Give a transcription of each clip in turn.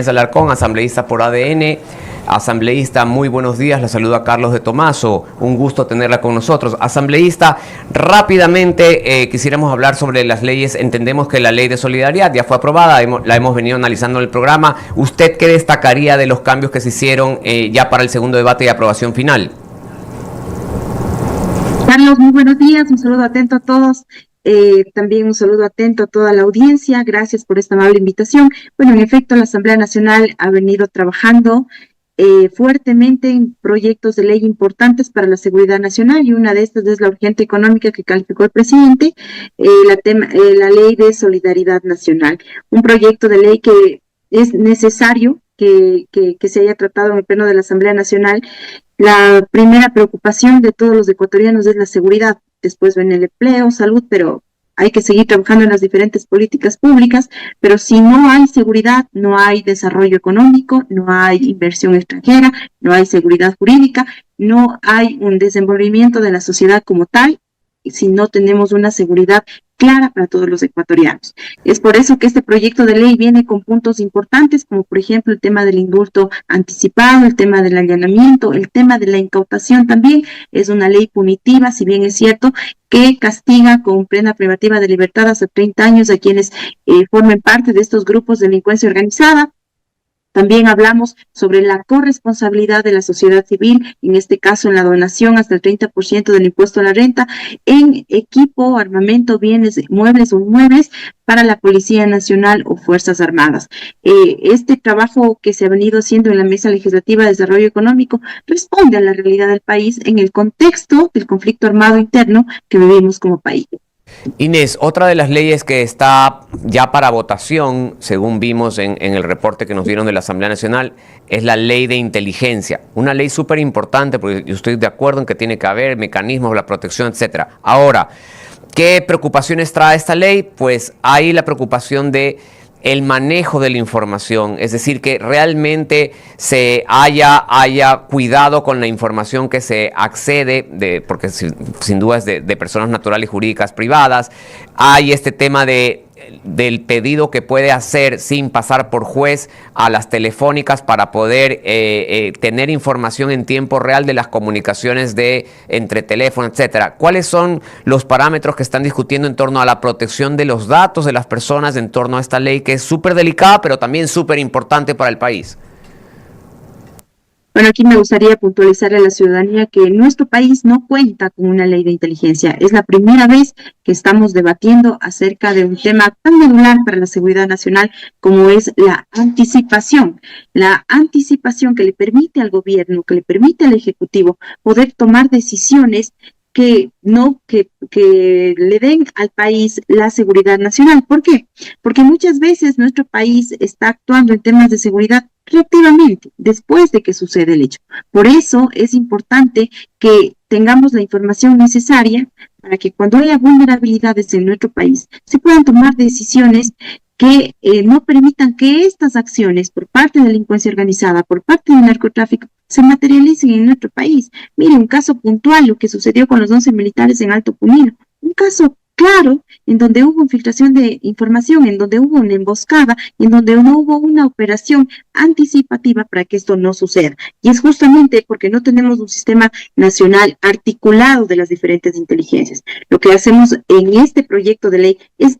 Alarcón, asambleísta por ADN. Asambleísta, muy buenos días, la saluda Carlos de Tomaso, un gusto tenerla con nosotros. Asambleísta, rápidamente quisiéramos hablar sobre las leyes. Entendemos que la ley de solidaridad ya fue aprobada, la hemos venido analizando en el programa. ¿Usted qué destacaría de los cambios que se hicieron ya para el segundo debate y aprobación final? Carlos, muy buenos días, un saludo atento a todos. También un saludo atento a toda la audiencia. Gracias por esta amable invitación. Bueno, en efecto, la Asamblea Nacional ha venido trabajando fuertemente en proyectos de ley importantes para la seguridad nacional, y una de estas es la urgente económica que calificó el presidente, la ley de solidaridad nacional. Un proyecto de ley que es necesario que se haya tratado en el Pleno de la Asamblea Nacional. La primera preocupación de todos los ecuatorianos es la seguridad. Después ven el empleo, salud, pero hay que seguir trabajando en las diferentes políticas públicas. Pero si no hay seguridad, no hay desarrollo económico, no hay inversión extranjera, no hay seguridad jurídica, no hay un desenvolvimiento de la sociedad como tal, si no tenemos una seguridad clara para todos los ecuatorianos. Es por eso que este proyecto de ley viene con puntos importantes, como por ejemplo el tema del indulto anticipado, el tema del allanamiento, el tema de la incautación también. Es una ley punitiva, si bien es cierto que castiga con pena privativa de libertad hasta 30 años a quienes formen parte de estos grupos de delincuencia organizada. También hablamos sobre la corresponsabilidad de la sociedad civil, en este caso en la donación hasta el 30% del impuesto a la renta, en equipo, armamento, bienes, muebles o inmuebles para la Policía Nacional o Fuerzas Armadas. Este trabajo que se ha venido haciendo en la Mesa Legislativa de Desarrollo Económico responde a la realidad del país en el contexto del conflicto armado interno que vivimos como país. Inés, otra de las leyes que está ya para votación, según vimos en el reporte que nos dieron de la Asamblea Nacional, es la ley de inteligencia. Una ley súper importante, porque yo estoy de acuerdo en que tiene que haber mecanismos, la protección, etcétera. Ahora, ¿qué preocupaciones trae esta ley? Pues hay la preocupación de el manejo de la información, es decir, que realmente se haya cuidado con la información que se accede, porque sin duda es de personas naturales y jurídicas privadas. Hay este tema del pedido que puede hacer sin pasar por juez a las telefónicas para poder tener información en tiempo real de las comunicaciones entre teléfonos, etcétera. ¿Cuáles son los parámetros que están discutiendo en torno a la protección de los datos de las personas en torno a esta ley, que es súper delicada, pero también súper importante para el país? Bueno, aquí me gustaría puntualizarle a la ciudadanía que nuestro país no cuenta con una ley de inteligencia. Es la primera vez que estamos debatiendo acerca de un tema tan medular para la seguridad nacional como es la anticipación. La anticipación que le permite al gobierno, que le permite al Ejecutivo poder tomar decisiones que le den al país la seguridad nacional. ¿Por qué? Porque muchas veces nuestro país está actuando en temas de seguridad reactivamente, después de que sucede el hecho. Por eso es importante que tengamos la información necesaria para que cuando haya vulnerabilidades en nuestro país se puedan tomar decisiones que no permitan que estas acciones por parte de la delincuencia organizada, por parte del narcotráfico, se materialicen en nuestro país. Mire, un caso puntual, lo que sucedió con los 11 militares en Alto Punino, un caso claro en donde hubo infiltración de información, en donde hubo una emboscada, en donde no hubo una operación anticipativa para que esto no suceda. Y es justamente porque no tenemos un sistema nacional articulado de las diferentes inteligencias. Lo que hacemos en este proyecto de ley es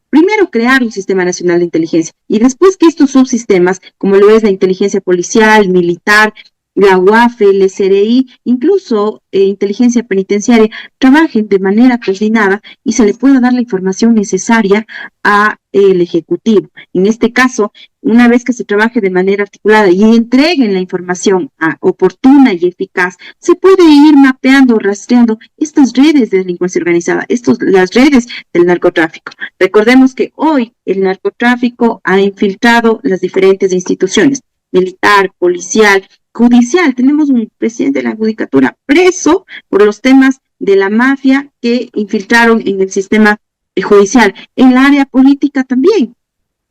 primero crear un sistema nacional de inteligencia y después que estos subsistemas, como lo es la inteligencia policial, militar, la UAFE, el SRI, incluso inteligencia penitenciaria, trabajen de manera coordinada y se le pueda dar la información necesaria al Ejecutivo. En este caso, una vez que se trabaje de manera articulada y entreguen la información oportuna y eficaz, se puede ir mapeando, rastreando estas redes de delincuencia organizada, las redes del narcotráfico. Recordemos que hoy el narcotráfico ha infiltrado las diferentes instituciones, militar, policial, judicial. Tenemos un presidente de la judicatura preso por los temas de la mafia que infiltraron en el sistema judicial. En la área política también.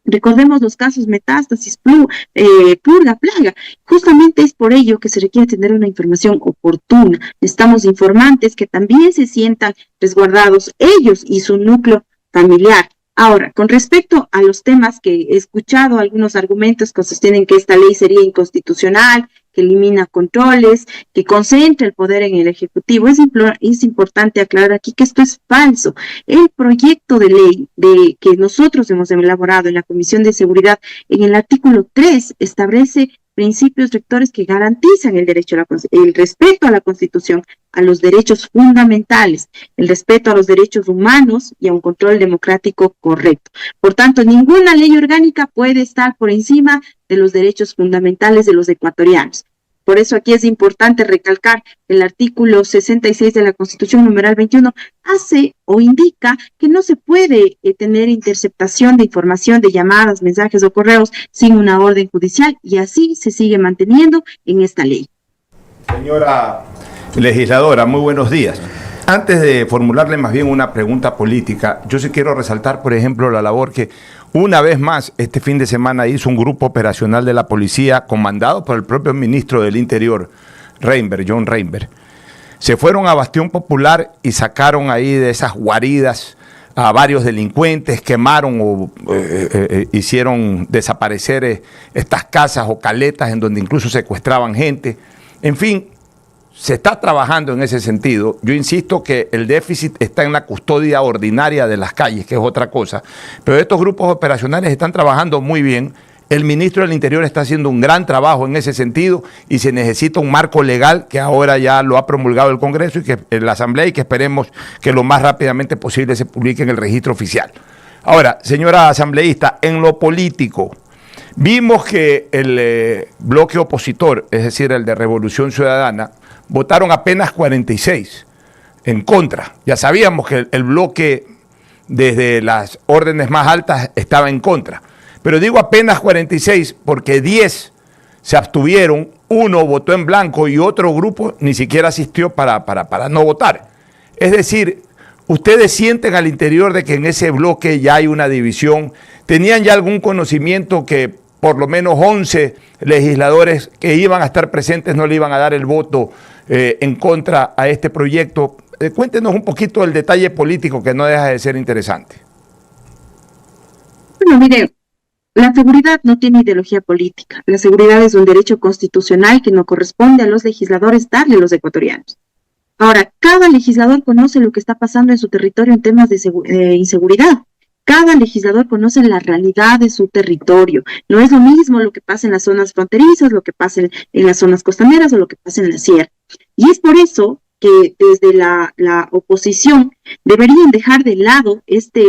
Recordemos los casos Metástasis, Purga, Plaga. Justamente es por ello que se requiere tener una información oportuna. Necesitamos informantes que también se sientan resguardados, ellos y su núcleo familiar. Ahora, con respecto a los temas que he escuchado, algunos argumentos que sostienen que esta ley sería inconstitucional, que elimina controles, que concentra el poder en el Ejecutivo, es importante aclarar aquí que esto es falso. El proyecto de ley que nosotros hemos elaborado en la Comisión de Seguridad, en el artículo 3, establece principios rectores que garantizan el respeto a la Constitución, a los derechos fundamentales, el respeto a los derechos humanos y a un control democrático correcto. Por tanto, ninguna ley orgánica puede estar por encima de los derechos fundamentales de los ecuatorianos. Por eso aquí es importante recalcar el artículo 66 de la Constitución numeral 21 hace o indica que no se puede tener interceptación de información de llamadas, mensajes o correos sin una orden judicial, y así se sigue manteniendo en esta ley. Señora legisladora, muy buenos días. Antes de formularle más bien una pregunta política, yo sí quiero resaltar, por ejemplo, la labor que una vez más este fin de semana hizo un grupo operacional de la policía comandado por el propio ministro del Interior, John Reinberg. Se fueron a Bastión Popular y sacaron ahí de esas guaridas a varios delincuentes, quemaron o hicieron desaparecer estas casas o caletas en donde incluso secuestraban gente. En fin, se está trabajando en ese sentido. Yo insisto que el déficit está en la custodia ordinaria de las calles, que es otra cosa. Pero estos grupos operacionales están trabajando muy bien. El ministro del Interior está haciendo un gran trabajo en ese sentido y se necesita un marco legal que ahora ya lo ha promulgado el Congreso y que la Asamblea, y que esperemos que lo más rápidamente posible se publique en el registro oficial. Ahora, señora asambleísta, en lo político, vimos que el bloque opositor, es decir, el de Revolución Ciudadana, votaron apenas 46 en contra. Ya sabíamos que el bloque desde las órdenes más altas estaba en contra. Pero digo apenas 46 porque 10 se abstuvieron, uno votó en blanco y otro grupo ni siquiera asistió para no votar. Es decir, ustedes sienten al interior de que en ese bloque ya hay una división. ¿Tenían ya algún conocimiento que por lo menos 11 legisladores que iban a estar presentes no le iban a dar el voto en contra a este proyecto? Cuéntenos un poquito el detalle político que no deja de ser interesante. Bueno, mire, la seguridad no tiene ideología política. La seguridad es un derecho constitucional que no corresponde a los legisladores darle a los ecuatorianos. Ahora, cada legislador conoce lo que está pasando en su territorio en temas de inseguridad. Cada legislador conoce la realidad de su territorio. No es lo mismo lo que pasa en las zonas fronterizas, lo que pasa en las zonas costaneras o lo que pasa en la sierra. Y es por eso que desde la oposición deberían dejar de lado esta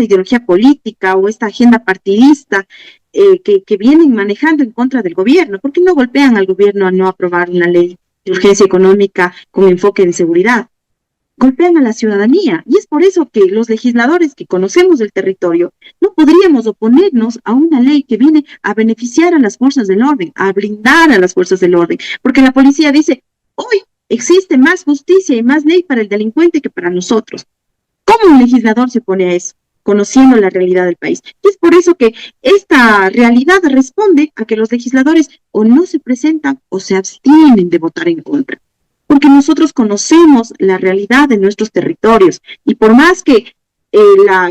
ideología política o esta agenda partidista que vienen manejando en contra del gobierno. ¿Por qué no golpean al gobierno a no aprobar una ley de urgencia económica con enfoque en seguridad? Golpean a la ciudadanía, y es por eso que los legisladores que conocemos el territorio no podríamos oponernos a una ley que viene a beneficiar a las fuerzas del orden, a blindar a las fuerzas del orden, porque la policía dice, hoy existe más justicia y más ley para el delincuente que para nosotros. ¿Cómo un legislador se opone a eso? Conociendo la realidad del país. Y es por eso que esta realidad responde a que los legisladores o no se presentan o se abstienen de votar en contra. Porque nosotros conocemos la realidad de nuestros territorios, y por más que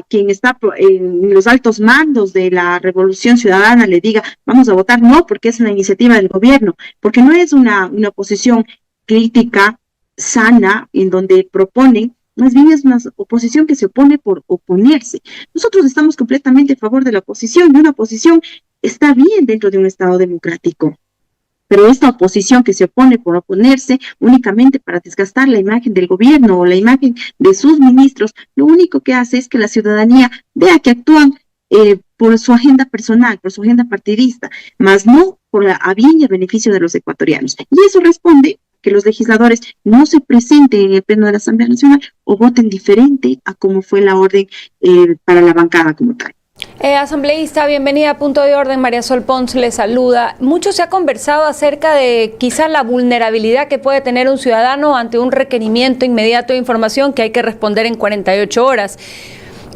quien está en los altos mandos de la Revolución Ciudadana le diga vamos a votar, no, porque es una iniciativa del gobierno, porque no es una oposición crítica, sana, en donde proponen, más bien es una oposición que se opone por oponerse. Nosotros estamos completamente a favor de la oposición, y una oposición está bien dentro de un Estado democrático. Pero esta oposición que se opone por oponerse únicamente para desgastar la imagen del gobierno o la imagen de sus ministros, lo único que hace es que la ciudadanía vea que actúan por su agenda personal, por su agenda partidista, más no por a bien y a beneficio de los ecuatorianos. Y eso responde que los legisladores no se presenten en el pleno de la Asamblea Nacional o voten diferente a cómo fue la orden para la bancada como tal. Asambleísta, bienvenida a Punto de Orden. María Sol Pons le saluda. Mucho se ha conversado acerca de quizá la vulnerabilidad que puede tener un ciudadano ante un requerimiento inmediato de información que hay que responder en 48 horas.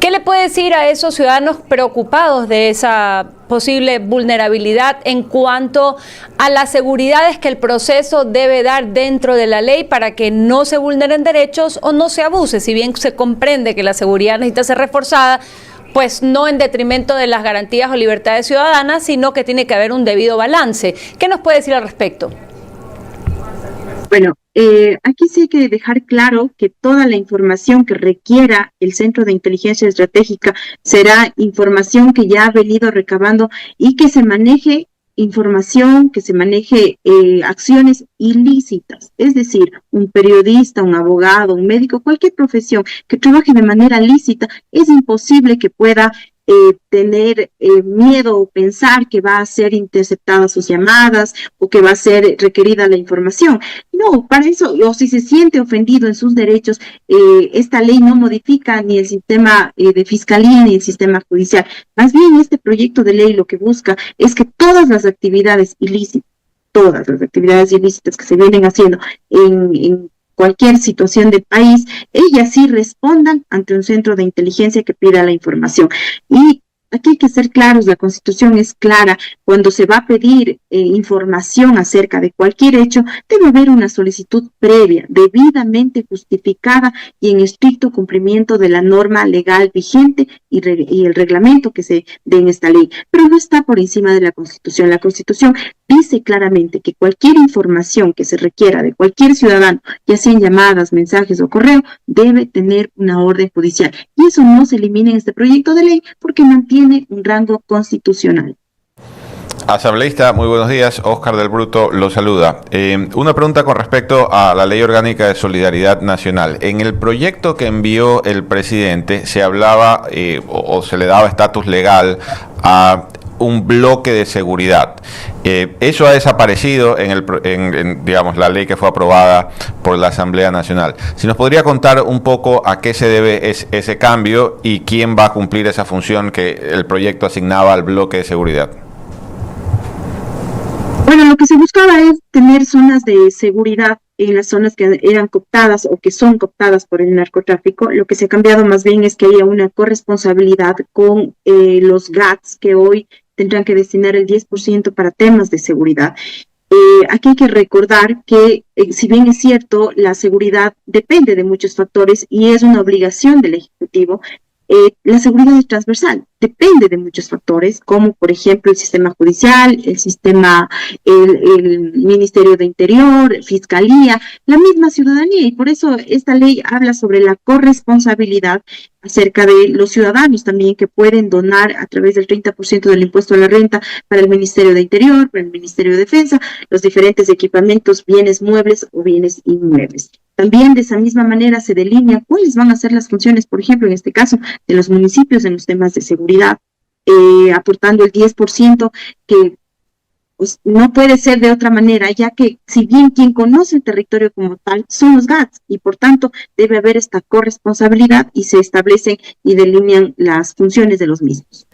¿Qué le puede decir a esos ciudadanos preocupados de esa posible vulnerabilidad en cuanto a las seguridades que el proceso debe dar dentro de la ley para que no se vulneren derechos o no se abuse? Si bien se comprende que la seguridad necesita ser reforzada, pues no en detrimento de las garantías o libertades ciudadanas, sino que tiene que haber un debido balance. ¿Qué nos puede decir al respecto? Bueno, aquí sí hay que dejar claro que toda la información que requiera el Centro de Inteligencia Estratégica será información que ya ha venido recabando y que se maneje información, que se maneje acciones ilícitas. Es decir, un periodista, un abogado, un médico, cualquier profesión que trabaje de manera lícita, es imposible que pueda tener miedo o pensar que va a ser interceptadas sus llamadas o que va a ser requerida la información. No, para eso, o si se siente ofendido en sus derechos, esta ley no modifica ni el sistema de fiscalía ni el sistema judicial. Más bien, este proyecto de ley lo que busca es que todas las actividades ilícitas que se vienen haciendo en cualquier situación del país, ellas sí respondan ante un centro de inteligencia que pida la información. Y aquí hay que ser claros, la Constitución es clara, cuando se va a pedir información acerca de cualquier hecho, debe haber una solicitud previa, debidamente justificada y en estricto cumplimiento de la norma legal vigente y el reglamento que se dé en esta ley, pero no está por encima de la Constitución. La Constitución dice claramente que cualquier información que se requiera de cualquier ciudadano, ya sean llamadas, mensajes o correo, debe tener una orden judicial. Y eso no se elimina en este proyecto de ley porque mantiene un rango constitucional. Asambleísta, muy buenos días. Óscar del Bruto lo saluda. Una pregunta con respecto a la Ley Orgánica de Solidaridad Nacional. En el proyecto que envió el presidente se hablaba o se le daba estatus legal a un bloque de seguridad. Eso ha desaparecido en digamos, la ley que fue aprobada por la Asamblea Nacional. Si nos podría contar un poco a qué se debe ese cambio y quién va a cumplir esa función que el proyecto asignaba al bloque de seguridad. Bueno, lo que se buscaba es tener zonas de seguridad en las zonas que eran cooptadas o que son cooptadas por el narcotráfico. Lo que se ha cambiado más bien es que haya una corresponsabilidad con los GATS que hoy tendrán que destinar el 10% para temas de seguridad. Aquí hay que recordar que, si bien es cierto, la seguridad depende de muchos factores y es una obligación del Ejecutivo, la seguridad es transversal, depende de muchos factores, como por ejemplo el sistema judicial, el Ministerio de Interior, Fiscalía, la misma ciudadanía, y por eso esta ley habla sobre la corresponsabilidad acerca de los ciudadanos también que pueden donar a través del 30% del impuesto a la renta para el Ministerio de Interior, para el Ministerio de Defensa, los diferentes equipamientos, bienes muebles o bienes inmuebles. También de esa misma manera se delinea cuáles van a ser las funciones, por ejemplo, en este caso, de los municipios en los temas de seguridad, aportando el 10% que pues, no puede ser de otra manera, ya que si bien quien conoce el territorio como tal son los GATS y por tanto debe haber esta corresponsabilidad y se establecen y delinean las funciones de los mismos.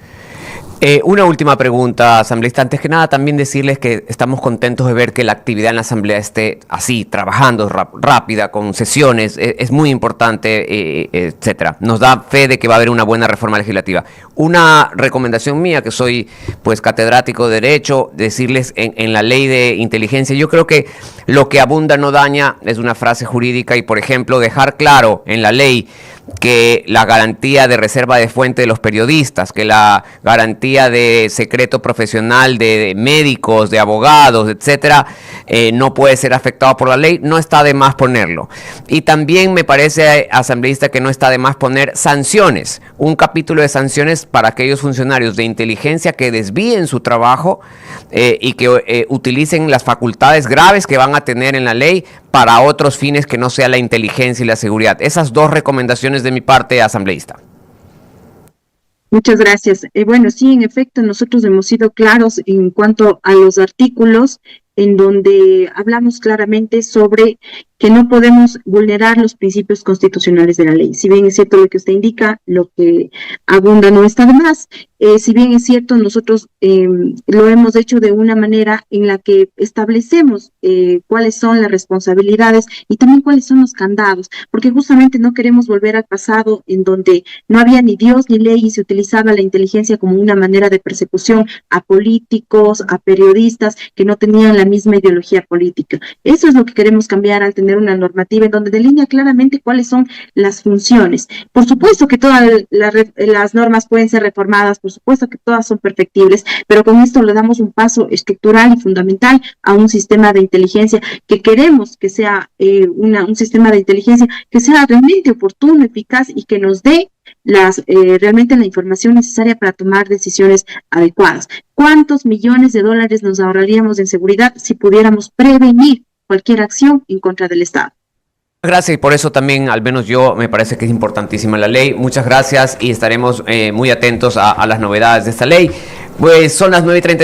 Una última pregunta, asambleísta. Antes que nada, también decirles que estamos contentos de ver que la actividad en la asamblea esté así, trabajando rápida, con sesiones. Es muy importante, etcétera. Nos da fe de que va a haber una buena reforma legislativa. Una recomendación mía, que soy pues catedrático de Derecho, decirles en la ley de inteligencia, yo creo que lo que abunda no daña, es una frase jurídica, y por ejemplo, dejar claro en la ley que la garantía de reserva de fuente de los periodistas, que la garantía de secreto profesional de médicos, de abogados, etcétera, no puede ser afectado por la ley, no está de más ponerlo. Y también me parece, asambleísta, que no está de más poner sanciones, un capítulo de sanciones para aquellos funcionarios de inteligencia que desvíen su trabajo y que utilicen las facultades graves que van a tener en la ley para otros fines que no sea la inteligencia y la seguridad. Esas dos recomendaciones de mi parte, asambleísta. Muchas gracias. Bueno, sí, en efecto, nosotros hemos sido claros en cuanto a los artículos en donde hablamos claramente sobre que no podemos vulnerar los principios constitucionales de la ley. Si bien es cierto lo que usted indica, lo que abunda no está de más. Si bien es cierto, nosotros lo hemos hecho de una manera en la que establecemos cuáles son las responsabilidades y también cuáles son los candados, porque justamente no queremos volver al pasado en donde no había ni Dios ni ley y se utilizaba la inteligencia como una manera de persecución a políticos, a periodistas que no tenían la misma ideología política. Eso es lo que queremos cambiar al tener una normativa en donde delinea claramente cuáles son las funciones. Por supuesto que todas las normas pueden ser reformadas, por supuesto que todas son perfectibles, pero con esto le damos un paso estructural y fundamental a un sistema de inteligencia que queremos que sea un sistema de inteligencia que sea realmente oportuno, eficaz y que nos dé realmente la información necesaria para tomar decisiones adecuadas. ¿Cuántos millones de dólares nos ahorraríamos en seguridad si pudiéramos prevenir cualquier acción en contra del Estado? Gracias, y por eso también, al menos yo, me parece que es importantísima la ley. Muchas gracias y estaremos muy atentos a las novedades de esta ley. Pues son las 9:30.